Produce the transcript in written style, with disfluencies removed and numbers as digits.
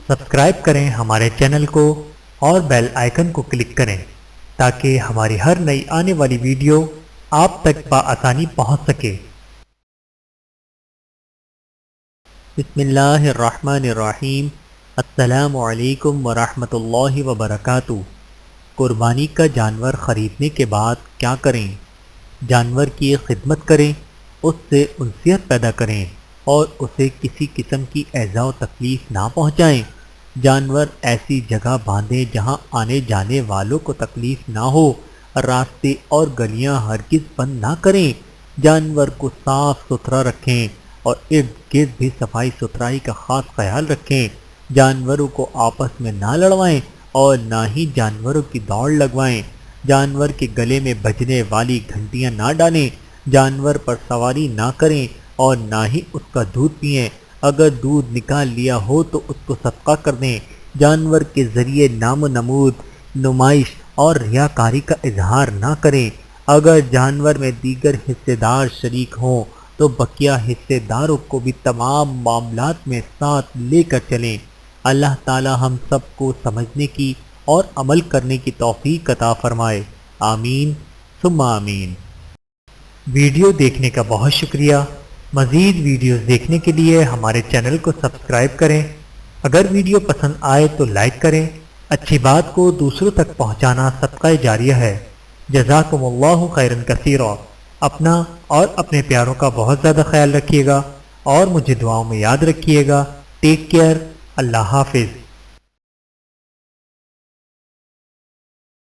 Subscribe کریں ہمارے channel کو اور بیل آئیکن کو کلک کریں تاکہ ہماری ہر نئی آنے والی ویڈیو آپ تک بآسانی پہنچ سکے۔ بسم اللہ الرحمن الرحیم۔ السلام علیکم ورحمۃ اللہ وبرکاتہ۔ قربانی کا جانور خریدنے کے بعد کیا کریں؟ جانور کی خدمت کریں، اس سے انسیت پیدا کریں اور اسے کسی قسم کی ایذا و تکلیف نہ پہنچائیں۔ جانور ایسی جگہ باندھیں جہاں آنے جانے والوں کو تکلیف نہ ہو۔ راستے اور گلیاں ہرگز بند نہ کریں۔ جانور کو صاف ستھرا رکھیں اور ارد گرد بھی صفائی ستھرائی کا خاص خیال رکھیں۔ جانوروں کو آپس میں نہ لڑوائیں اور نہ ہی جانوروں کی دوڑ لگوائیں۔ جانور کے گلے میں بجنے والی گھنٹیاں نہ ڈالیں۔ جانور پر سواری نہ کریں اور نہ ہی اس کا دودھ پئیں۔ اگر دودھ نکال لیا ہو تو اس کو صدقہ کر دیں۔ جانور کے ذریعے نام و نمود، نمائش اور ریاکاری کا اظہار نہ کریں۔ اگر جانور میں دیگر حصے دار شریک ہوں تو بقیہ حصے داروں کو بھی تمام معاملات میں ساتھ لے کر چلیں۔ اللہ تعالی ہم سب کو سمجھنے کی اور عمل کرنے کی توفیق عطا فرمائے۔ آمین ثم آمین۔ ویڈیو دیکھنے کا بہت شکریہ۔ مزید ویڈیوز دیکھنے کے لیے ہمارے چینل کو سبسکرائب کریں۔ اگر ویڈیو پسند آئے تو لائک کریں۔ اچھی بات کو دوسروں تک پہنچانا صدقہ جاریہ ہے۔ جزاکم اللہ خیرا کثیرا۔ اپنا اور اپنے پیاروں کا بہت زیادہ خیال رکھیے گا اور مجھے دعاؤں میں یاد رکھیے گا۔ Take care. اللہ حافظ۔